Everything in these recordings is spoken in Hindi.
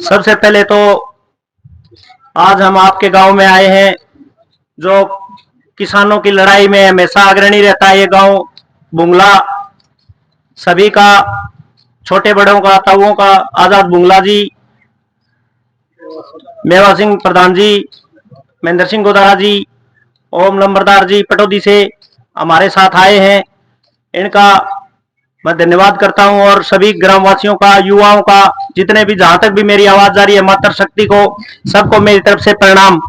सबसे पहले तो आज हम आपके गांव में आए हैं, जो किसानों की लड़ाई में हमेशा अग्रणी रहता है। ये गांव बुंगला सभी का, छोटे बड़ों का, ताऊओं का, आजाद बुंगला जी, मेवा सिंह प्रधान जी, महेंद्र सिंह गोदारा जी, ओम नंबरदार जी पटौदी से हमारे साथ आए हैं। इनका मैं धन्यवाद करता हूं और सभी ग्रामवासियों का, युवाओं का, जितने भी, जहां तक भी मेरी आवाज जा रही है, मातृ शक्ति को, सबको मेरी तरफ से प्रणाम।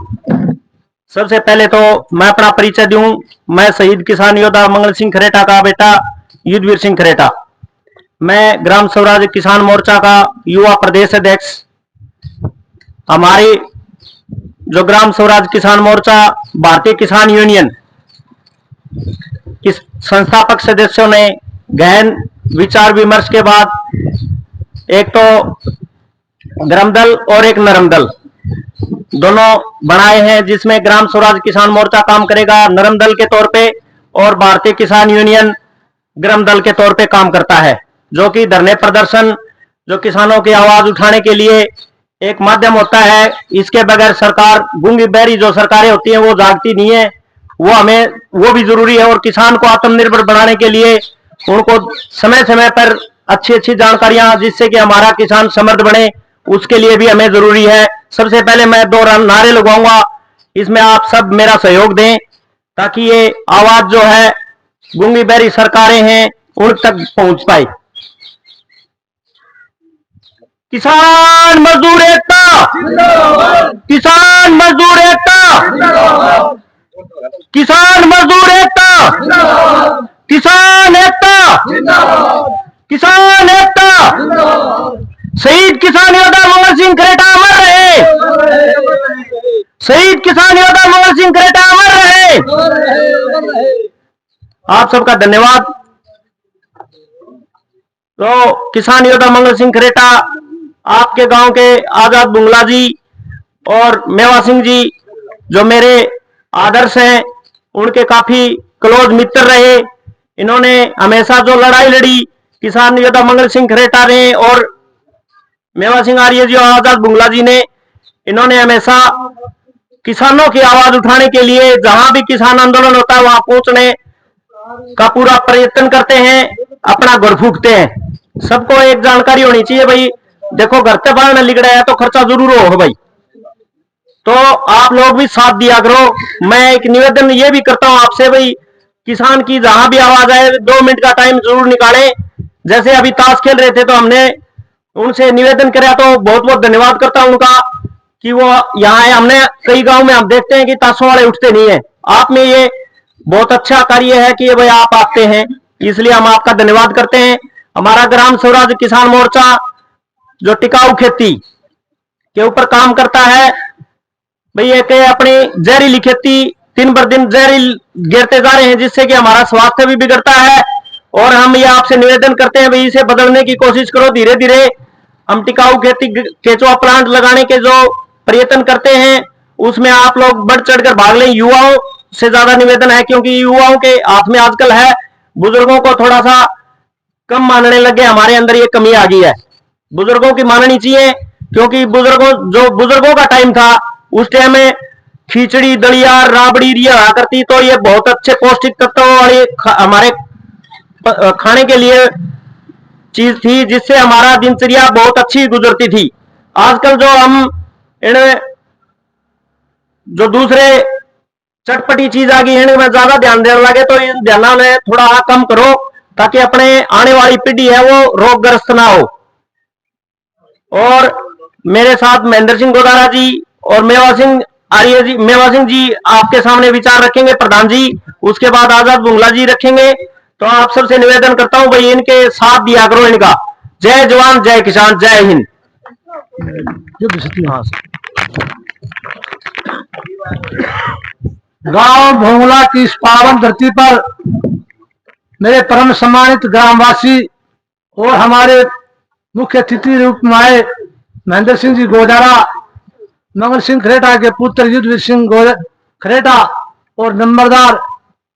सबसे पहले तो मैं अपना परिचय दूं। मैं शहीद किसान योद्धा मंगल सिंह खरेटा का बेटा युद्धवीर सिंह खरेटा। मैं ग्राम स्वराज किसान मोर्चा का युवा प्रदेश अध्यक्ष। हमारी जो ग्राम स्वराज किसान मोर्चा भारतीय किसान यूनियन, इस संस्थापक सदस्यों ने गहन विचार विमर्श के बाद एक तो ग्राम दल और एक नरम दल दोनों बनाए हैं, जिसमें ग्राम स्वराज किसान मोर्चा काम करेगा नरम दल के तौर पे और भारतीय किसान यूनियन ग्राम दल के तौर पे काम करता है, जो कि धरने प्रदर्शन, जो किसानों की आवाज उठाने के लिए एक माध्यम होता है। इसके बगैर सरकार, गूंगी बहरी जो सरकारें होती हैं वो जागती नहीं है, वो भी जरूरी है। और किसान को आत्मनिर्भर बनाने के लिए उनको समय समय पर अच्छी अच्छी जानकारियां, जिससे कि हमारा किसान समृद्ध बने, उसके लिए भी हमें जरूरी है। सबसे पहले मैं 2 नारे लगाऊंगा, इसमें आप सब मेरा सहयोग दें, ताकि ये आवाज जो है गूंगी बहरी सरकारें हैं उन तक पहुंच पाए। किसान मजदूर एकता, किसान मजदूर एकता, किसान मजदूर एकता, किसान एकता, किसान एकता। शहीद किसान योद्धा मंगल सिंह खरेटा अमर रहे, शहीद किसान योद्धा मंगल सिंह खरेटा अमर रहे। आप सबका धन्यवाद। तो किसान योद्धा मंगल सिंह खरेटा, आपके गांव के आजाद बुंगला जी और मेवा सिंह जी जो मेरे आदर्श हैं, उनके काफी क्लोज मित्र रहे। इन्होंने हमेशा जो लड़ाई लड़ी, किसान योद्धा मंगल सिंह खरेटा ने और मेवा सिंह आर्य जी और आजाद बुंगला जी ने, इन्होंने हमेशा किसानों की आवाज उठाने के लिए जहां भी किसान आंदोलन होता है वहां पहुंचने का पूरा प्रयत्न करते हैं, अपना घर फूकते हैं। सबको एक जानकारी होनी चाहिए भाई, देखो घर से बाहर न लिगड़ा है तो खर्चा जरूर हो भाई, तो आप लोग भी साथ दिया करो। मैं एक निवेदन ये भी करता हूं आपसे भाई, किसान की जहां भी आवाज आए 2 मिनट का टाइम जरूर निकालें। जैसे अभी ताश खेल रहे थे तो हमने उनसे निवेदन किया, तो बहुत बहुत धन्यवाद करता हूं उनका कि वो यहाँ है। हमने कई गांव में हम देखते हैं कि ताशों वाले उठते नहीं है, आप में ये बहुत अच्छा कार्य है कि भाई आप आते हैं, इसलिए हम आपका धन्यवाद करते हैं। हमारा ग्राम स्वराज किसान मोर्चा जो टिकाऊ खेती के ऊपर काम करता है भाई, एक अपनी जहरीली खेती दिन पर दिन जहरील गिरते जा रहे हैं, जिससे कि हमारा स्वास्थ्य भी बिगड़ता है। और हम ये आपसे निवेदन करते हैं भाई, इसे बदलने की कोशिश करो। धीरे धीरे हम टिकाऊ खेती केचुआ प्लांट लगाने के जो प्रयत्न करते हैं उसमें आप लोग बढ़ चढ़कर भाग लें। युवाओं से ज्यादा निवेदन है, क्योंकि युवाओं के हाथ में आजकल है, बुजुर्गों को थोड़ा सा कम मानने लगे, हमारे अंदर ये कमी आ गई है। बुजुर्गों की माननी चाहिए, क्योंकि बुजुर्गों का टाइम था, उस टाइम में खिचड़ी, दलिया, राबड़ी रिया करती, तो ये बहुत अच्छे पौष्टिक तत्वों वाली हमारे खाने के लिए चीज थी, जिससे हमारा दिनचर्या बहुत अच्छी गुजरती थी। आजकल जो हम इन जो दूसरे चटपटी चीज आ गई इनमें ज्यादा ध्यान देने लगे, तो इन ध्यान में थोड़ा कम करो, ताकि अपने आने वाली पीढ़ी है वो रोगग्रस्त ना हो। और मेरे साथ महेंद्र सिंह गोदारा जी और मेवा सिंह आर्य जी, मेवा सिंह जी आपके सामने विचार रखेंगे, प्रधान जी, उसके बाद आजाद बुंगला जी रखेंगे। तो आप सबसे निवेदन करता हूं भाई, इनके साथ दिया करो इनका। जय जवान, जय किसान, जय हिंद। गांव भोंगला की इस पावन धरती पर मेरे परम सम्मानित ग्रामवासी और हमारे मुख्य अतिथि रूप में आए महेंद्र सिंह जी गोदारा, मंगल सिंह खरेटा के पुत्र युद्धवीर सिंह खरेटा और नंबरदार,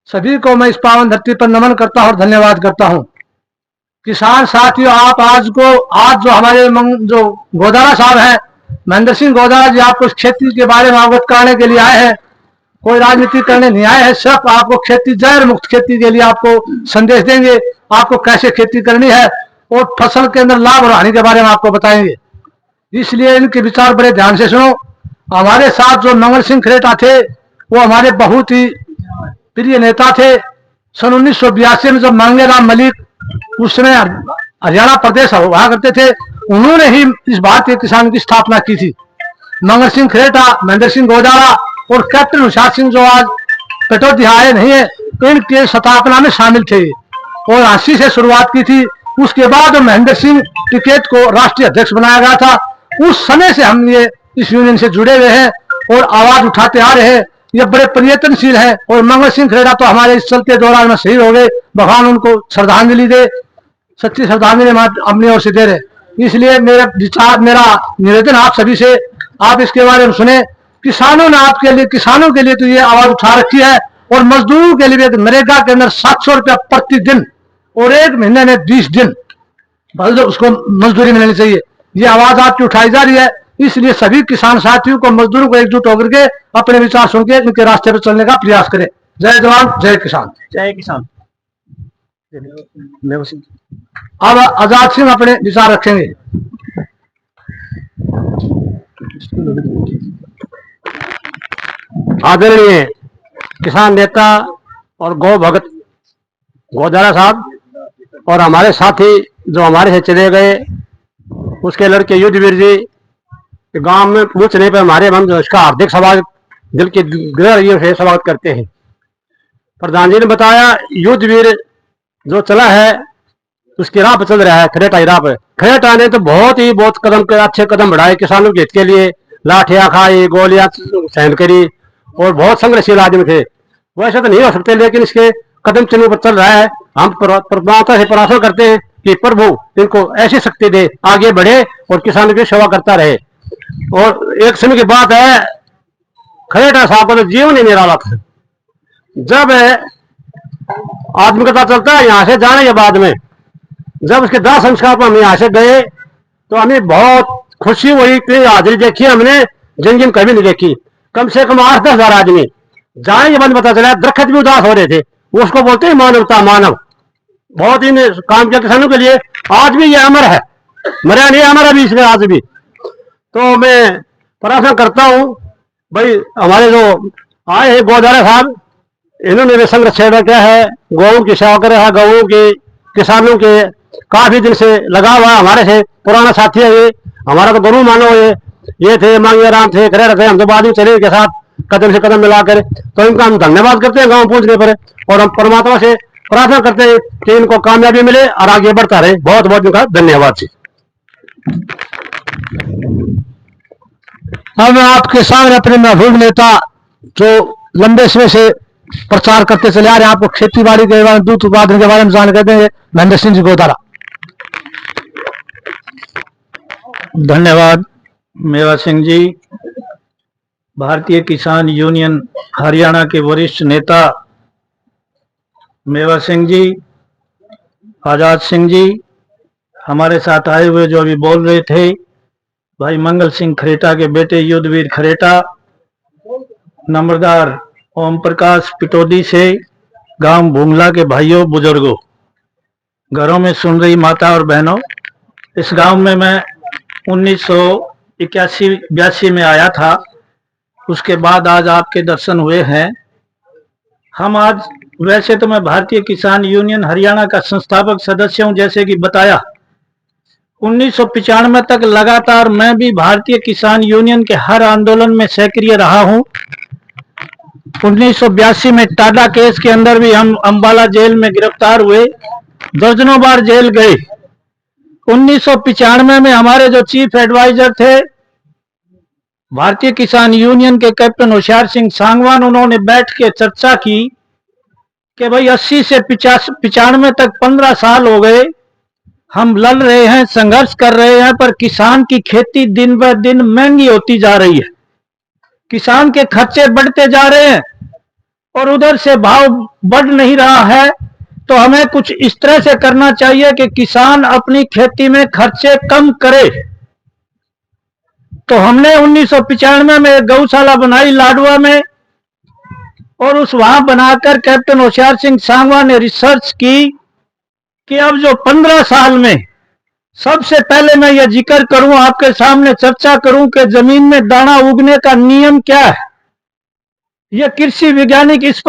सभी को मैं इस पावन धरती पर नमन करता हूं और धन्यवाद करता हूं। किसान साथियों, आज जो हमारे जो गोदारा साहब हैं, महेंद्र सिंह गोदारा जी, आपको इस खेती के बारे में अवगत कराने के लिए आए हैं। कोई राजनीति करने नहीं आए हैं, सिर्फ आपको खेती, जहर मुक्त खेती के लिए आपको संदेश देंगे, आपको कैसे खेती करनी है और फसल के अंदर लाभ और हानि के बारे में आपको बताएंगे। इसलिए इनके विचार बड़े ध्यान से सुनो। हमारे साथ जो मंगल सिंह खरेटा थे, वो हमारे बहुत ही प्रिय नेता थे। सन 1982 में जब मांगेराम मलिक उस समय हरियाणा प्रदेश हुआ करते थे, उन्होंने ही इस भारतीय किसान की स्थापना की थी। मंगल सिंह खरेटा, महेंद्र सिंह गोदारा और कैप्टन हुशियार सिंह जो आज पेटोदी आए नहीं है, इनके स्थापना में शामिल थे और 80 से शुरुआत की थी। उसके बाद महेंद्र सिंह टिकैत को राष्ट्रीय अध्यक्ष बनाया गया था। उस समय से हम ये इस यूनियन से जुड़े हुए हैं और आवाज उठाते आ रहे हैं। ये बड़े प्रयत्नशील है और मंगल सिंह खरेड़ा तो हमारे इस चलते दौरान में शहीद हो गए। भगवान उनको श्रद्धांजलि दे, सच्ची श्रद्धांजलि अपनी ओर से दे रहे। इसलिए मेरा निवेदन आप सभी से, आप इसके बारे में सुने। किसानों ने आपके लिए, किसानों के लिए तो ये आवाज उठा रखी है और मजदूरों के लिए नरेगा के अंदर 700 रुपया प्रतिदिन और 1 महीने में 20 दिन उसको मजदूरी मिलनी चाहिए। ये आवाज आपकी उठाई जा रही है। इसलिए सभी किसान साथियों को, मजदूरों को एकजुट होकर के अपने विचार सुन के इनके रास्ते पर चलने का प्रयास करें। जय जवान, जय किसान। जय किसान। अब आजाद सिंह अपने विचार रखेंगे। आदरणीय किसान नेता और गौ भगत गोदारा साहब और हमारे साथी जो हमारे से चले गए, उसके लड़के युद्धवीर जी, गांव में पूछने पर हमारे हम उसका हार्दिक स्वागत, दिल के गहराइयों से स्वागत करते हैं। प्रधान जी ने बताया, युद्धवीर जो चला है उसकी राह पर चल रहा है, खरेटा की राह पर। खरेटा ने तो बहुत अच्छे कदम बढ़ाए किसानों के हित के लिए। लाठियां खाई, गोलियां सहन करी और बहुत संघर्षशील आदमी थे। वैसे तो नहीं हो सकते, लेकिन इसके कदम चिन्हों पर चल रहा है। हम परमात्मा से प्रार्थना करते हैं कि प्रभु इनको ऐसी शक्ति दे, आगे बढ़े और किसानों की सेवा करता रहे। और एक समय की बात है, खरेटा साहब का तो जीवन ही निराला था। जब आदमी का पता चलता है यहाँ से जाने के बाद में, जब उसके दाह संस्कार पर हम यहाँ से गए तो हमें बहुत खुशी हुई कि हाजिरी देखी हमने जिन कभी नहीं देखी। कम से कम 8-10 हजार आदमी जाने के बाद पता चला, दरख्त भी उदास हो रहे थे। उसको बोलते हैं मानवता, मानव। बहुत ही काम किया किसानों के लिए। आज भी ये अमर है, मरा नहीं, अमर अभी इसमें आज भी। तो मैं प्रार्थना करता हूँ भाई, हमारे जो आए हैं गोदारा साहब, इन्होंने भी संघर्ष किया है, गौओं की सेवा कर रहा है, गौओं के, किसानों के काफी दिन से लगा हुआ है। हमारे से पुराना साथी है ये, हमारा तो गुरु मानो ये थे, मांगेराम थे, खड़े रहते, हम तो बाद में चले के साथ कदम से कदम मिलाकर। तो इनका हम धन्यवाद करते हैं गांव पहुंचने पर, और हम परमात्मा से प्रार्थना करते हैं कि इनको कामयाबी मिले और आगे बढ़ता रहे। बहुत बहुत इनका धन्यवाद जी। अब मैं आपके सामने अपने महबूब नेता जो लंबे समय से प्रचार करते चले आ रहे हैं, आपको खेती बाड़ी के बारे में, दूध उत्पादन के बारे में जानकारी देंगे, महेंद्र सिंह जी गोदारा। धन्यवाद मेवा सिंह जी। भारतीय किसान यूनियन हरियाणा के वरिष्ठ नेता मेवा सिंह जी, आजाद सिंह जी, हमारे साथ आए हुए जो अभी बोल रहे थे, भाई मंगल सिंह खरेटा के बेटे युद्धवीर खरेटा, नंबरदार ओम प्रकाश पिटोदी से, गांव भूंगला के भाइयों बुजुर्गों, घरों में सुन रही माता और बहनों, इस गांव में मैं 1981-82 में आया था। उसके बाद आज आपके दर्शन हुए हैं। हम आज, वैसे तो मैं भारतीय किसान यूनियन हरियाणा का संस्थापक सदस्य हूं, जैसे कि बताया 1995 तक लगातार मैं भी भारतीय किसान यूनियन के हर आंदोलन में सक्रिय रहा हूं। 1982 में टाडा केस के अंदर भी हम अंबाला जेल में गिरफ्तार हुए, दर्जनों बार जेल गए। 1995 में हमारे जो चीफ एडवाइजर थे भारतीय किसान यूनियन के कैप्टन हुशियार सिंह सांगवान, उन्होंने बैठ के चर्चा की कि भाई 80 से 95 तक 15 साल हो गए, हम लड़ रहे हैं, संघर्ष कर रहे हैं, पर किसान की खेती दिन ब दिन महंगी होती जा रही है, किसान के खर्चे बढ़ते जा रहे हैं और उधर से भाव बढ़ नहीं रहा है। तो हमें कुछ इस तरह से करना चाहिए कि किसान अपनी खेती में खर्चे कम करे। तो हमने 1995 में एक गौशाला बनाई लाडवा में, और उस वहां बनाकर कैप्टन होशियार सिंह सांगवा ने रिसर्च की कि अब जो 15 साल में, सबसे पहले मैं यह जिक्र करूं, आपके सामने चर्चा करूं कि जमीन में दाना उगने का नियम क्या है। यह कृषि वैज्ञानिक इस पर